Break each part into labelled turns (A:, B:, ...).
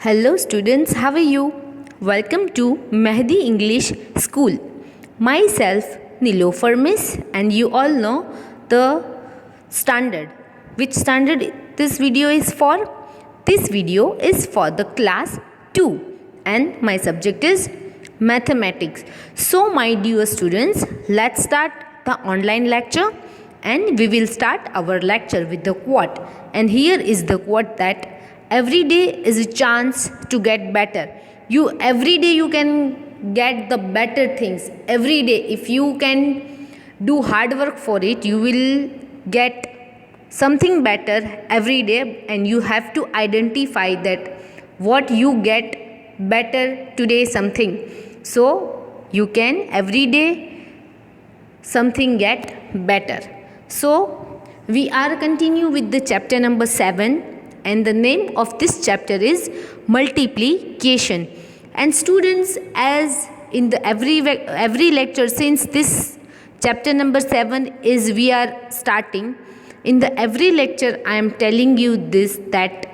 A: Hello students, how are you? Welcome to Mehdi English School. Myself Nilofer Miss, and you all know the standard. Which standard this video is for? This video is for the class 2 and my subject is mathematics. So my dear students, let's start the online lecture and we will start our lecture with the quote. And here is the quote that every day is a chance to get better. Every day you can get the better things. Every day if you can do hard work for it, you will get something better every day, and you have to identify that what you get better today something. So you can every day something get better. So we are continue with the chapter number 7, and the name of this chapter is multiplication. And students, as in the every lecture since this chapter number 7 is we are starting, in the every lecture I am telling you this, that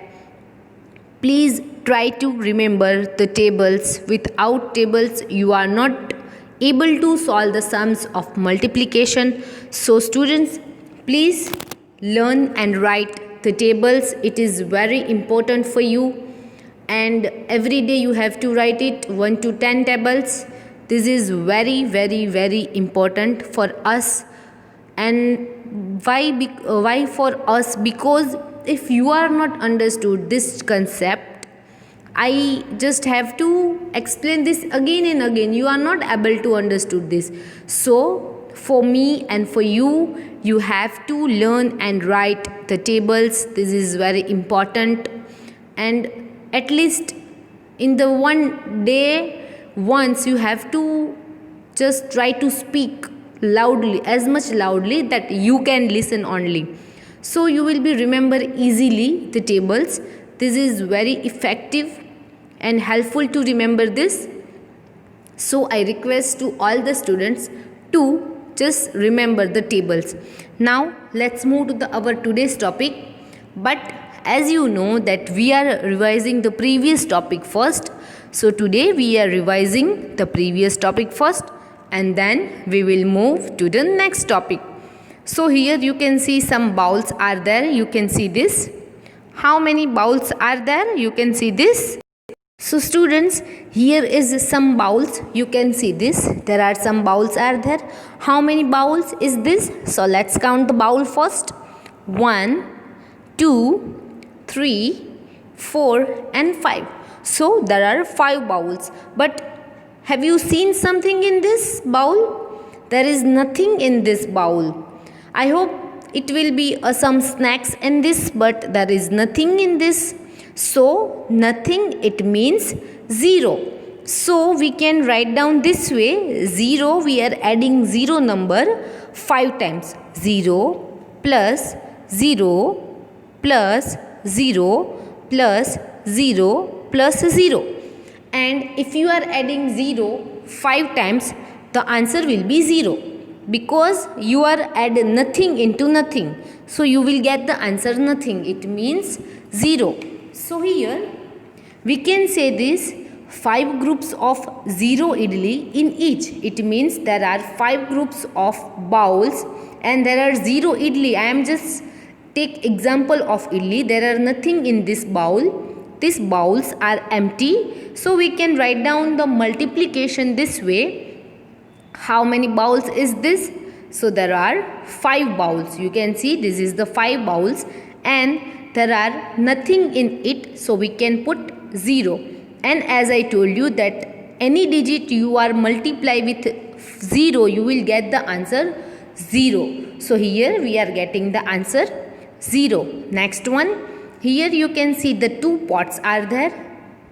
A: please try to remember the tables. Without tables you are not able to solve the sums of multiplication. So students, please learn and write the tables. It is very important for you, and every day you have to write it 1 to 10 tables. This is very important for us. And why for us? Because if you are not understood this concept, I just have to explain this again and again. You are not able to understood this. So for me and for you, you have to learn and write the tables. This is very important, and at least in the one day once you have to just try to speak loudly, as much loudly that you can listen only. So you will be remember easily the tables. This is very effective and helpful to remember this. So I request to all the students to just remember the tables. Now let's move to our today's topic. But as you know that we are revising the previous topic first. So today we are revising the previous topic first, and then we will move to the next topic. So here you can see some bowls are there. You can see this. How many bowls are there? You can see this. So students, here is some bowls. You can see this. There are some bowls are there. How many bowls is this? So let's count the bowl first. 1, 2, 3, 4 and 5. So there are 5 bowls. But have you seen something in this bowl? There is nothing in this bowl. I hope it will be some snacks in this, but there is nothing in this. So nothing, it means 0. So we can write down this way. 0, we are adding 0 number 5 times. 0 plus 0 plus 0 plus 0 plus 0. And if you are adding 0 5 times, the answer will be 0. Because you are adding nothing into nothing. So you will get the answer nothing. It means 0. So here we can say this 5 groups of 0 idli in each. It means there are 5 groups of bowls and there are 0 idli. I am just take example of idli. There are nothing in this bowl. These bowls are empty. So we can write down the multiplication this way. How many bowls is this? So there are 5 bowls. You can see this is the 5 bowls and there are nothing in it, so we can put 0. And as I told you that any digit you are multiply with 0, you will get the answer 0. So here we are getting the answer 0. Next one, here you can see the 2 pots are there.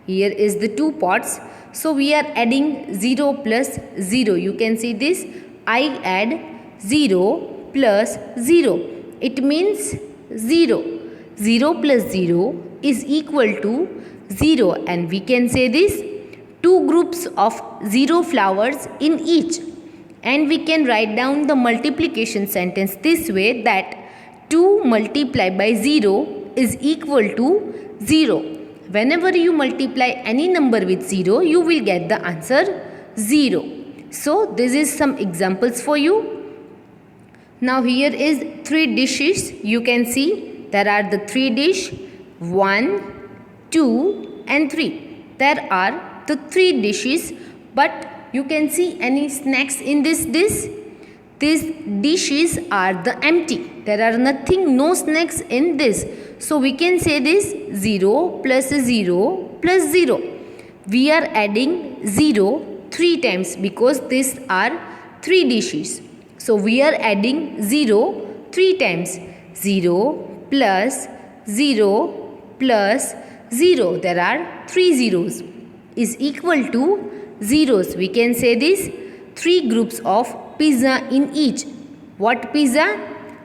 A: Here is the 2 pots. So we are adding 0 plus 0. You can see this. I add 0 plus 0. It means 0. 0 plus 0 is equal to 0, and we can say this 2 groups of 0 flowers in each. And we can write down the multiplication sentence this way, that 2 multiplied by 0 is equal to 0. whenever you multiply any number with 0, you will get the answer 0. So this is some examples for you. Now here is 3 dishes. You can see there are the 3 dish, 1, 2 and 3. There are the 3 dishes, but you can see any snacks in this dish. These dishes are the empty. There are nothing, no snacks in this. So we can say this 0 plus 0 plus 0. We are adding 0 3 times because these are 3 dishes. So we are adding 0 3 times. 0 plus 0 plus 0. There are 3 zeros is equal to zeros. We can say this 3 groups of pizza in each. What pizza?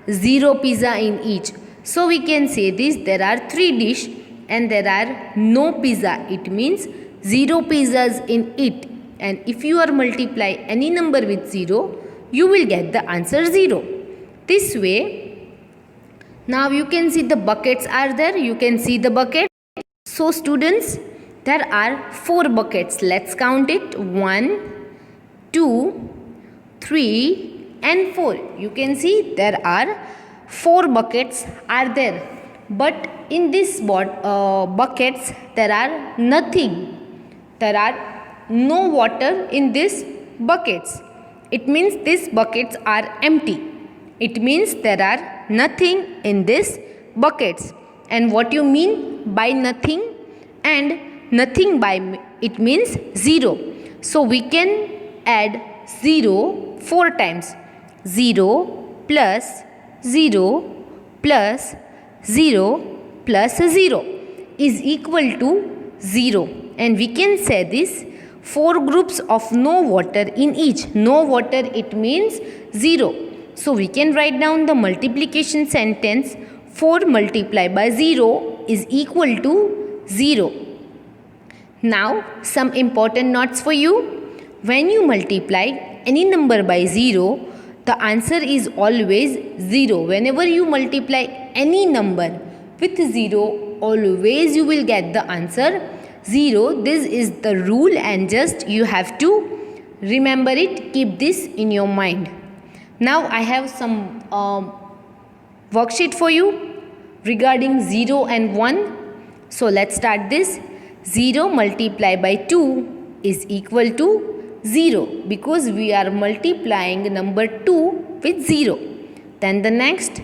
A: 0 pizza in each. So we can say this there are 3 dish and there are no pizza. It means 0 pizzas in it. And if you are multiply any number with 0, you will get the answer 0. This way, now you can see the buckets are there. You can see the bucket. So students, there are 4 buckets. Let's count it. 1, 2, 3 and 4. You can see there are 4 buckets are there. But in this buckets, there are nothing. There are no water in these buckets. It means these buckets are empty. It means there are nothing in these buckets. And what you mean by nothing? And nothing by it means 0. So we can add 0 4 times. 0 plus 0 plus 0 plus 0 is equal to 0. And we can say this 4 groups of no water in each. No water it means 0. So we can write down the multiplication sentence 4 multiplied by 0 is equal to 0. Now some important notes for you. When you multiply any number by 0, the answer is always 0. Whenever you multiply any number with 0, always you will get the answer 0. This is the rule and just you have to remember it. Keep this in your mind. Now I have some worksheet for you regarding 0 and 1. So let's start this. 0 multiplied by 2 is equal to 0 because we are multiplying number 2 with 0. Then the next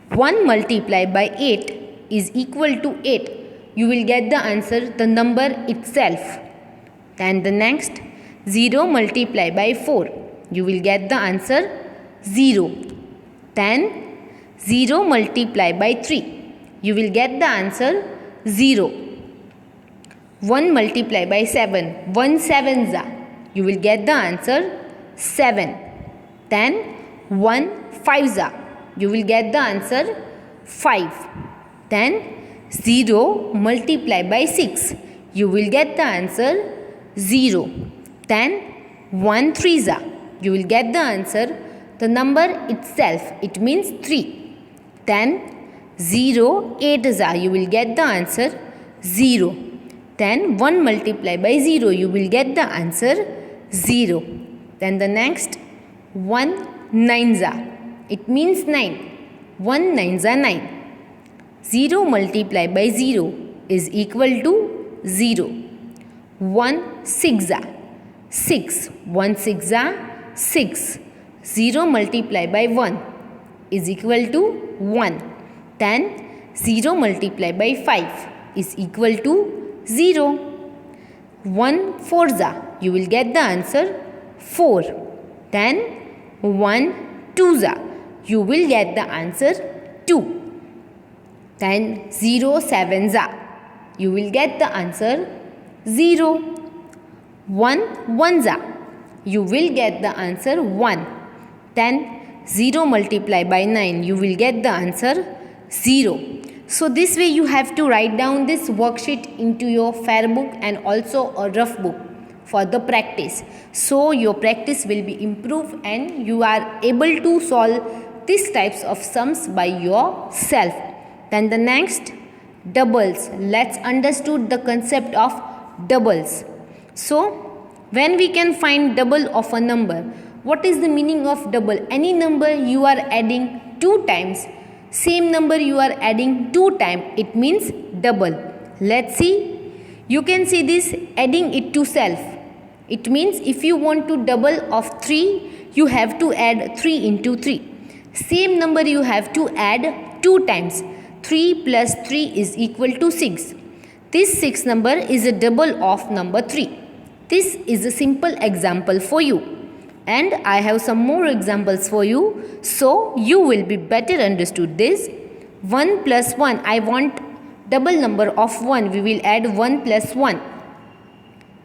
A: 1 multiplied by 8 is equal to 8. You will get the answer the number itself. Then the next 0 multiplied by 4. You will get the answer 0. Then 0 multiplied by 3. You will get the answer 0. 1 multiplied by 7. 1 sevens are. You will get the answer 7. Then 1 fives are. You will get the answer 5. Then 0 multiplied by 6. You will get the answer 0. Then 1 threes are. You will get the answer the number itself. It means 3. Then 0 eights are. You will get the answer 0. Then 1 multiplied by 0. You will get the answer 0. Then the next 1 nines are. It means 9. 1 nines are 9. 0 multiplied by 0 is equal to 0. 1 six are. 6. 1 six are 6. 0 multiplied by 1 is equal to 1. Then 0 multiplied by 5 is equal to 0. 1 fours are. You will get the answer 4. Then 1 twos are. You will get the answer 2. Then 0 sevens are. You will get the answer 0. 1 ones are. You will get the answer 1. Then 0 multiplied by 9. You will get the answer 0. So this way you have to write down this worksheet into your fair book and also a rough book for the practice. So your practice will be improved and you are able to solve these types of sums by yourself. Then the next doubles. Let's understood the concept of doubles. So when we can find double of a number, what is the meaning of double? Any number you are adding 2 times, same number you are adding 2 times, it means double. Let's see. You can see this adding it to self. It means if you want to double of 3, you have to add 3 into 3. Same number you have to add 2 times. 3 plus 3 is equal to 6. This 6 number is a double of number 3. This is a simple example for you. And I have some more examples for you, so you will be better understood this. 1 plus 1, I want double number of 1, we will add 1 plus 1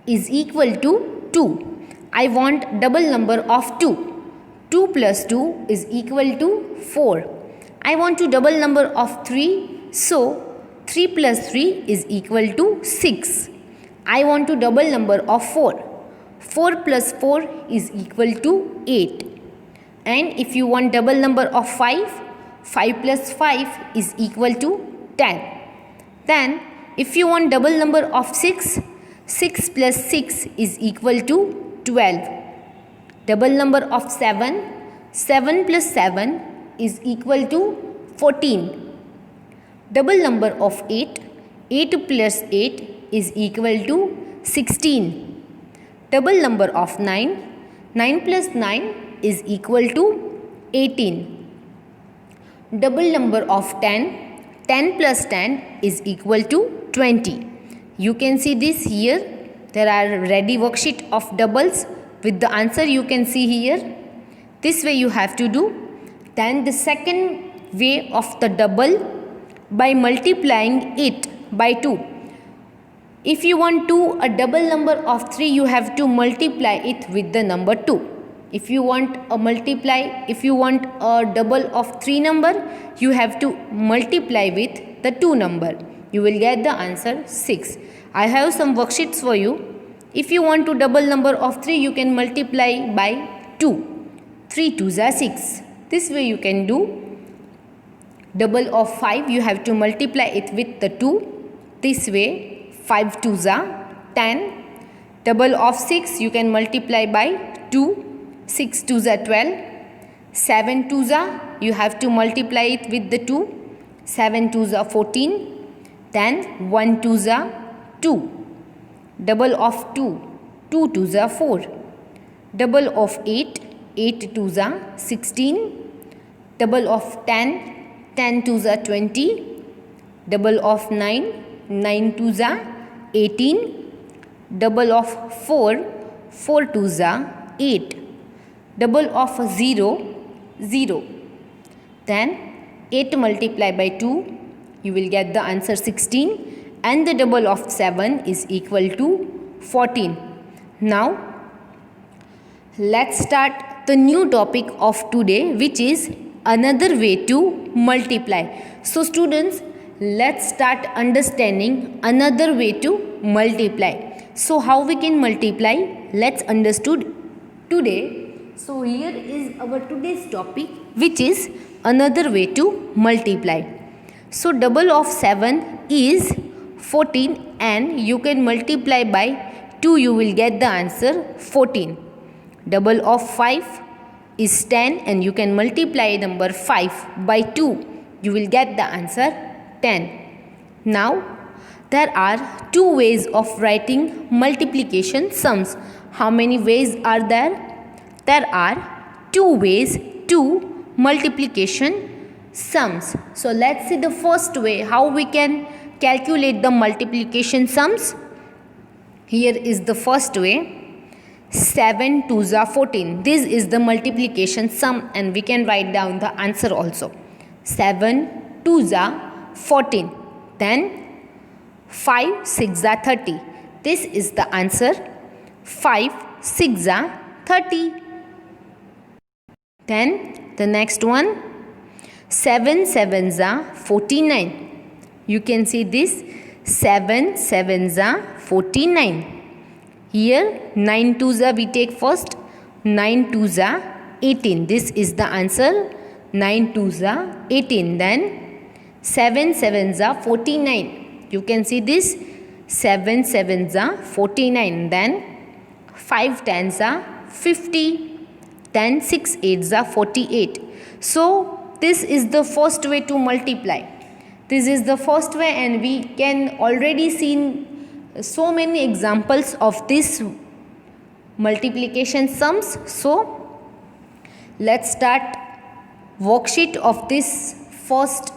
A: is equal to 2. I want double number of 2. 2 plus 2 is equal to 4. I want to double number of 3, so 3 plus 3 is equal to 6. I want to double number of 4. 4 plus 4 is equal to 8. And if you want double number of 5, 5 plus 5 is equal to 10. Then if you want double number of 6, 6 plus 6 is equal to 12. Double number of 7, 7 plus 7 is equal to 14. Double number of 8, 8 plus 8 is equal to 16. Double number of 9, 9 plus 9 is equal to 18. Double number of 10, 10 plus 10 is equal to 20. You can see this here. There are ready worksheet of doubles with the answer you can see here. This way you have to do. Then the second way of the double, by multiplying it by 2. If you want to a double number of 3, you have to multiply it with the number 2. If you want a double of 3 number, you have to multiply with the 2 number. You will get the answer 6. I have some worksheets for you. If you want to double number of 3, you can multiply by 2. 3 2s are 6. This way you can do. Double of 5, you have to multiply it with the 2. This way 5 2s are 10. Double of 6, you can multiply by 2. 6 2s are 12. 7 2s are, you have to multiply it with the 2. 7 2s are 14. Then 1 2s are 2. Double of 2, 2 2s are 4. Double of 8, 8 2s are 16. Double of 10, 10 2s are 20. Double of 9, 9 2s are 18. Double of 4, 4 2s are 8. Double of 0, 0. Then 8 multiplied by 2, you will get the answer 16. And the double of 7 is equal to 14. Now, let's start the new topic of today, which is another way to multiply. So students, let's start understanding another way to multiply. So how we can multiply? Let's understood today. So here is our today's topic, which is another way to multiply. So double of 7 is 14 and you can multiply by 2, you will get the answer 14. Double of 5 is 10 and you can multiply number 5 by 2, you will get the answer 10. Now there are 2 ways of writing multiplication sums. How many ways are there? There are 2 ways to multiplication sums. So let's see the first way how we can calculate the multiplication sums. Here is the first way. 7 2s are 14. This is the multiplication sum and we can write down the answer also. 7 2s are 14. Then 5 6 are 30. This is the answer. 5 6 are 30. Then the next one. 7 7s are 49. You can see this. 7 7s are 49. Here 9 2s are we take first. 9 2s are 18. This is the answer. 9 2s are 18. Then 7 sevens are 49. You can see this. 7 sevens are 49. Then 5 tens are 50. Then 6 eights are 48. So this is the first way to multiply. This is the first way, and we can already see so many examples of this multiplication sums. So let's start worksheet of this first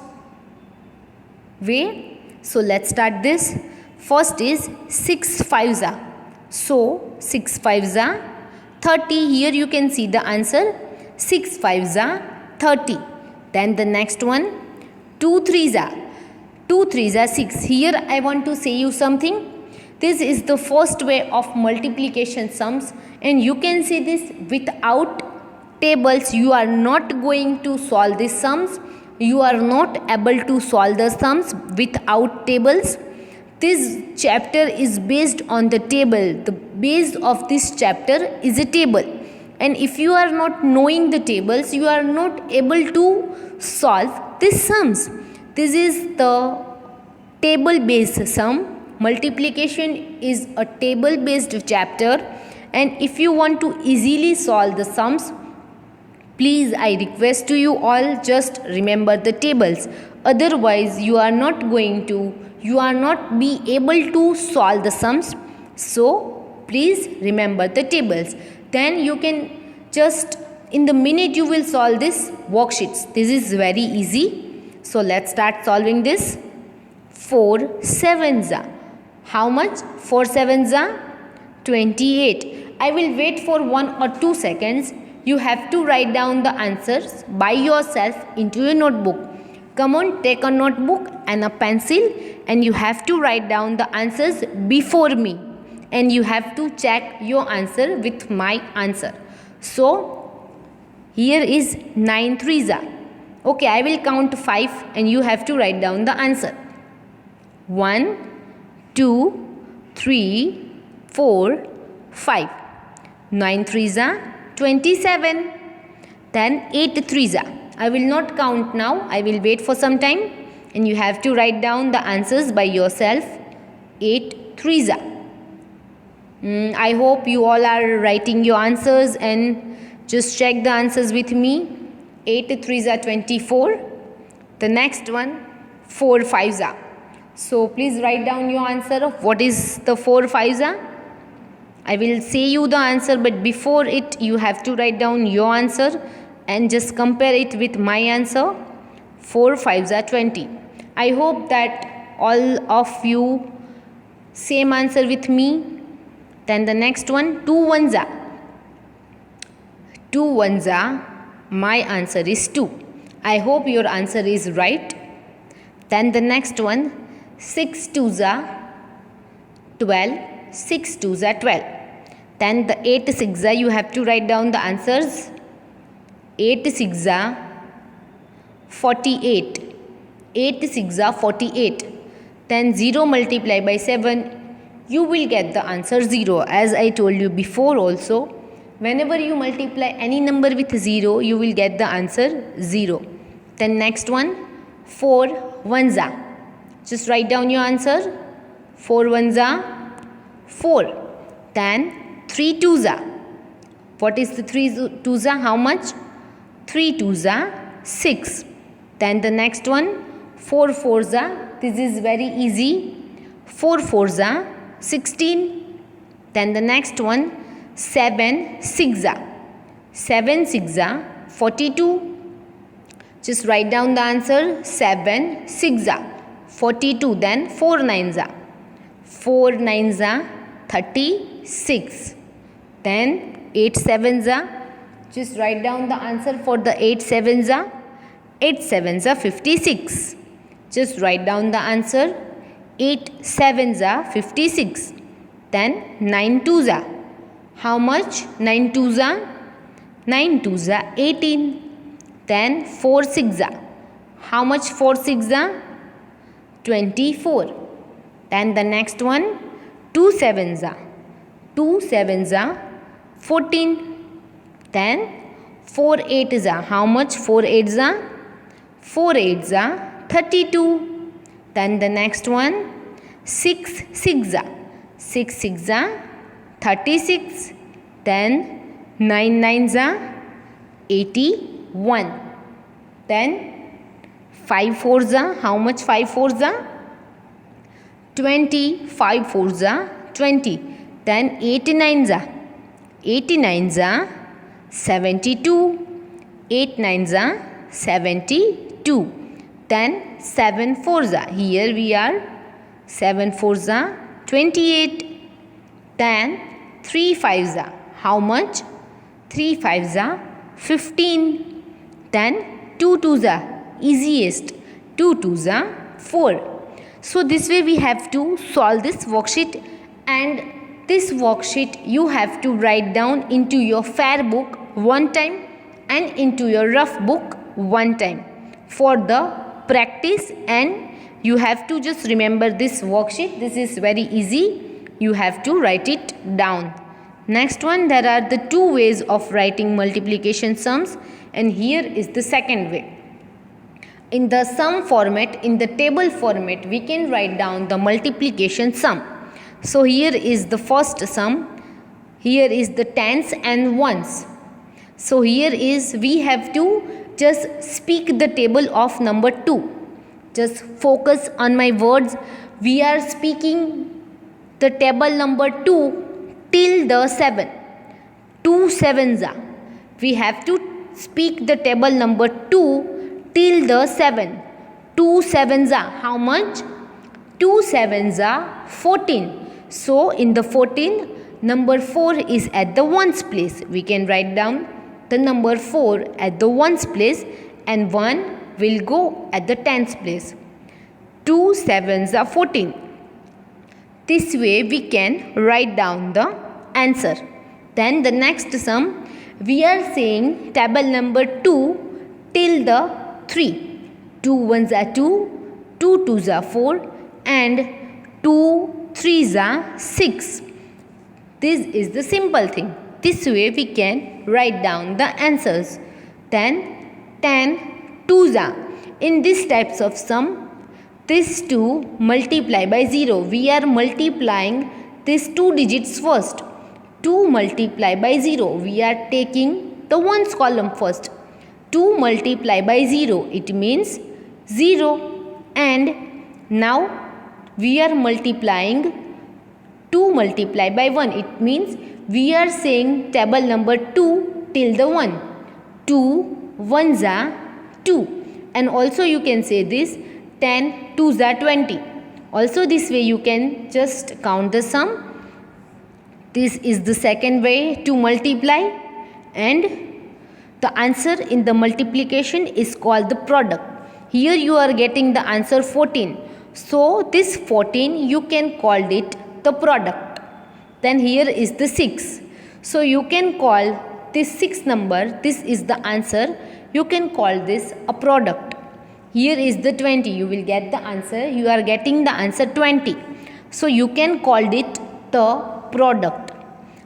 A: way. So let's start this. First is 6 fives are. So 6 fives are 30. Here you can see the answer. 6 fives are 30. Then the next one, 2 threes are. 2 threes are 6. Here I want to say you something. This is the first way of multiplication sums, and you can see this without tables. You are not going to solve these sums. You are not able to solve the sums without tables. This chapter is based on the table. The base of this chapter is a table. And if you are not knowing the tables, you are not able to solve these sums. This is the table based sum. Multiplication is a table based chapter, and if you want to easily solve the sums, please, I request to you all, just remember the tables. Otherwise you are not be able to solve the sums. So please remember the tables. Then you can just in the minute you will solve this worksheets. This is very easy. So let's start solving this. 4 sevens are. How much? 4 sevens are 28. I will wait for 1 or 2 seconds. You have to write down the answers by yourself into your notebook. Come on, take a notebook and a pencil, and you have to write down the answers before me. And you have to check your answer with my answer. So, here is 9 threes are. Okay, I will count 5 and you have to write down the answer. 1, 2, 3, 4, 5. 9 threes are 27. Then 8 threes are. I will not count now. I will wait for some time, and you have to write down the answers by yourself. 8 threes are. I hope you all are writing your answers, and just check the answers with me. 8 threes are 24. The next one, 4 fives are. So please write down your answer of what is the 4 fives are. I will say you the answer, but before it you have to write down your answer and just compare it with my answer. 4 fives are 20. I hope that all of you same answer with me. Then the next one, 2 ones are. 2 ones are. My answer is 2. I hope your answer is right. Then the next one, 6 twos are 12. 6 twos are 12. Then the 8 sixes are, you have to write down the answers. 8 sixes are 48. 8 sixes are 48. Then 0 multiplied by 7, you will get the answer 0. As I told you before also, whenever you multiply any number with 0, you will get the answer 0. Then next one, 4 ones are. Just write down your answer. 4 ones are 4. Then 3 twos are. What is the 3 twos are? How much? 3 twos are 6. Then the next one, 4 fours are. This is very easy. 4 fours are 16. Then the next one, 7 sixes are. 7 sixes are 42. Just write down the answer. 7 sixes are 42. Then 4 nines are. 4 nines are 36. Then 8 sevens are. Just write down the answer for the 8 sevens are. 8 sevens are 56. Just write down the answer. 8 sevens are 56. Then 9 twos are. How much? 9 twos are? 9 twos are 18. Then 4 sixes are. How much 4 sixes are? 24. Then the next one, 2 sevens are. 2 sevens are 14. Then 4 eights are. How much 4 eights are? 4 eights are 32. Then the next one, 6 6 6 6 36. Then 9 9 81. Then 5 4 how much 5 4 20. 5 4 20. Then 8 9 89 72. 8 9 72. Then 7 4 here we are 7 4 28. Then 3 5 how much 3 5 15. Then 2 2 easiest 2 2 4. So this way we have to solve this worksheet, and this worksheet you have to write down into your fair book one time and into your rough book one time for the practice, and you have to just remember this worksheet. This is very easy, you have to write it down. Next one, there are the two ways of writing multiplication sums, and here is the second way. In the sum format, in the table format, we can write down the multiplication sum. So here is the first sum, here is the tens and ones. So here is we have to just speak the table of number 2. Just focus on my words. We are speaking the table number 2 till the 7. 2 sevens are. We have to speak the table number 2 till the 7. 2 sevens are how much? 2 sevens are 14. So in the 14, number 4 is at the ones place. We can write down the number 4 at the ones place, and 1 will go at the tens place. 2 sevens are 14. This way we can write down the answer. Then the next sum, we are saying table number 2 till the 3. 2 ones are 2, 2 twos are 4, and 2 threes are 6. This is the simple thing. This way we can write down the answers. Then 10 twos are. In these types of sum, these 2 multiply by 0. We are multiplying these 2 digits first. 2 multiply by 0. We are taking the ones column first. 2 multiply by 0. It means 0. And now we are multiplying 2 multiply by 1. It means we are saying table number 2 till the 1. 2 ones are 2. And also you can say this 10 twos are 20. Also this way you can just count the sum. This is the second way to multiply, and the answer in the multiplication is called the product. Here you are getting the answer 14. So this 14 you can call it the product. Then here is the 6. So you can call this 6 number, this is the answer, you can call this a product. Here is the 20, you will get the answer, you are getting the answer 20. So you can call it the product.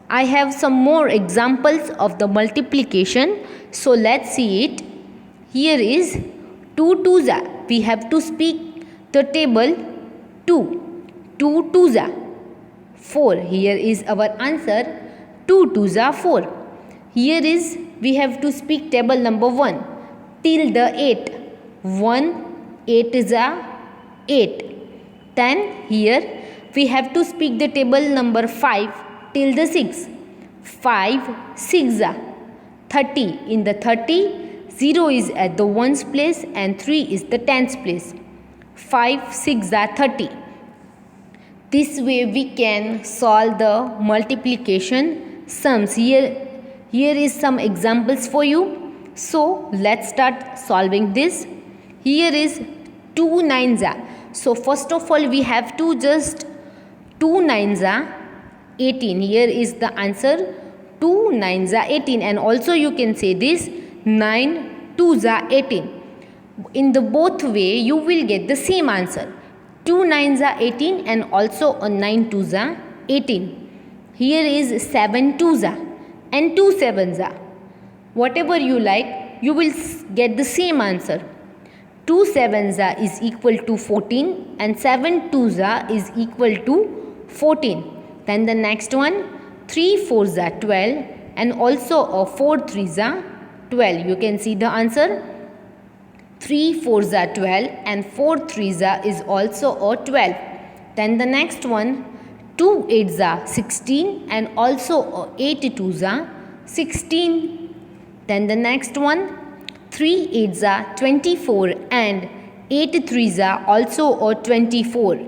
A: I have some more examples of the multiplication. So let's see it. Here is 2 twos are. We have to speak the table 2. 2 twos are 4. Here is our answer. 2 twos are 4. Here is we have to speak table number 1 till the 8. 1 8 is a 8. Then here we have to speak the table number 5 till the 6. 5 6 are 30. In the 30, 0 is at the ones place and 3 is the tens place. 5 6 are 30. This way we can solve the multiplication sums. Here is some examples for you. So let's start solving this. Here is 2 nines are. So first of all we have to just 2 nines are 18. Here is the answer. 2 nines are 18, and also you can say this 9 twos are 18. In the both way you will get the same answer. 2 nines are 18 and also a 9 twos are 18. Here is 7 twos are and 2 sevens are. Whatever you like, you will get the same answer. 2 sevens is equal to 14 and 7 twos is equal to 14. Then the next one, 3 fours are 12 and also 4 threes are 12. You can see the answer. 3 fours are 12 and 4 threes is also 12. Then the next one, 2 eights are 16 and also 8 twos are 16. Then the next one, 3 eights are 24 and 8 threes are also 24.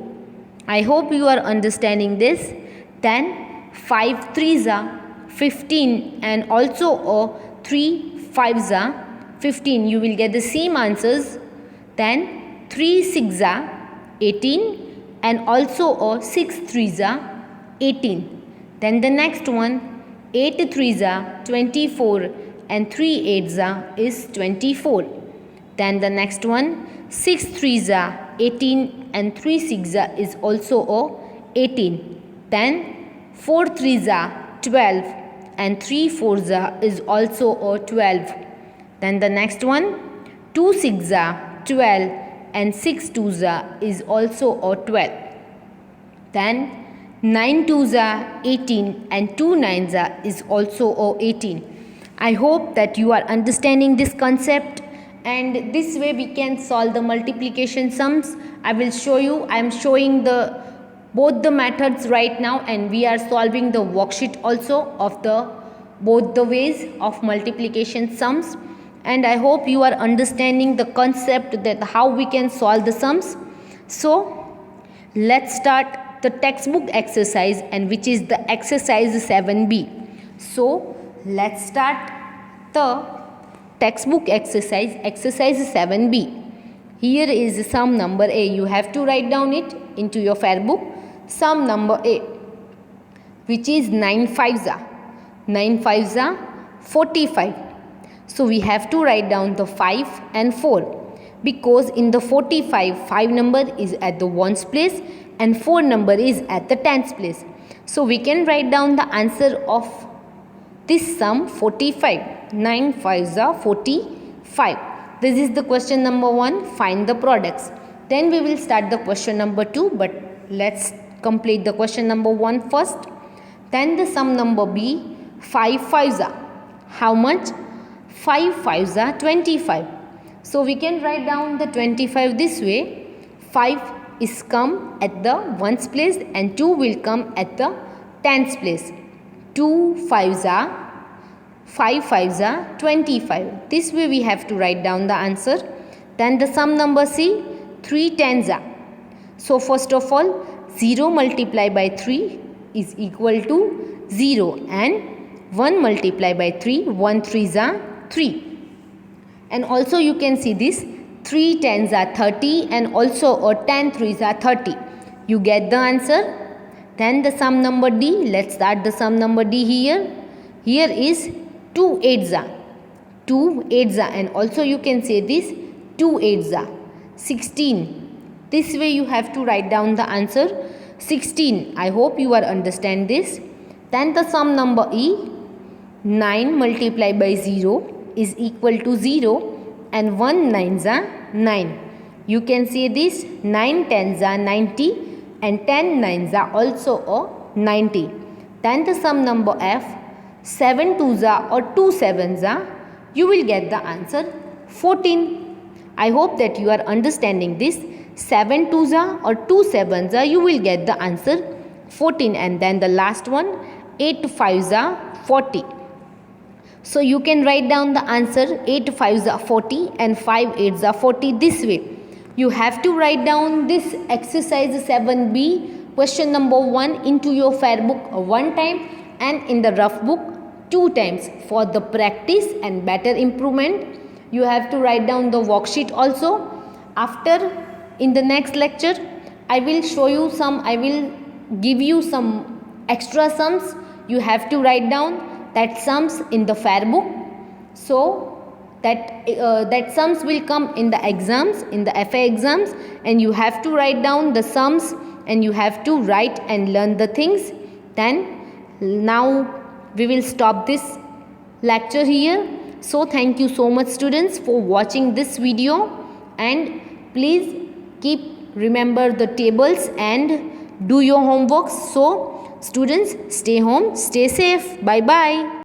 A: I hope you are understanding this. Then 5 threes are 15 and also 3 fives are 15. You will get the same answers. Then 3 sixes are 18 and also 6 threes are 18. Then the next one, 8 threes are 24 and 3 eights is 24. Then the next one, 6 threes are 18 and 3 sixes is also 18. Then 4 threes are 12 and 3 fours is also 12. Then the next one, 2 sixes are 12 and 6 twos is also 12. Then 9 twos are 18 and 2 nines is also 18. I hope that you are understanding this concept, and this way we can solve the multiplication sums. I will show you. I am showing both the methods right now, and we are solving the worksheet also of both the ways of multiplication sums. And I hope you are understanding the concept that how we can solve the sums. So let's start the textbook exercise, and which is the exercise 7b. So let's start the textbook exercise 7b. Here is sum number A. You have to write down it into your fair book. Sum number A, which is 9 fives are 45. So we have to write down the 5 and 4, because in the 45, 5 number is at the ones place and 4 number is at the tens place. So we can write down the answer of this sum 45. 9 fives are 45. This is the question number 1. Find the products. Then we will start the question number 2, but let's complete the question number 1 first. Then the sum number B, 5 fives are how much? 5 fives are 25. So we can write down the 25 this way. 5 is come at the ones place and 2 will come at the tens place. 5 fives are 25. This way we have to write down the answer. Then the sum number C, 3 tens are. So first of all, 0 multiplied by 3 is equal to 0, and 1 multiplied by 3, 1 threes are 3. And also you can see this, 3 tens are 30 and also 10 threes are 30. You get the answer. Then the sum number D. Let's start the sum number D here. Here is 2 eights are and also you can say this 2 eights are 16. This way you have to write down the answer 16. I hope you are understand this. Then the sum number E, 9 multiplied by 0 is equal to 0 and 1 nines are 9. You can say this, 9 tens are 90 and 10 nines are also 90. Then the sum number F, 7 twos are or 2 sevens are, you will get the answer 14. I hope that you are understanding this. 7 twos are or 2 sevens are, you will get the answer 14. And then the last one, 8 fives are 40. So you can write down the answer 8 fives are 40 and 5 eights are 40 this way. You have to write down this exercise 7b question number 1 into your fair book 1 time and in the rough book 2 times for the practice and better improvement. You have to write down the worksheet also. After, in the next lecture, I will give you some extra sums. You have to write down that sums in the fair book, so that sums will come in the exams, in the FA exams, and you have to write down the sums and you have to write and learn the things. Then now we will stop this lecture here. So thank you so much students for watching this video. and please keep remember the tables and do your homework. So students, stay home, stay safe. Bye bye.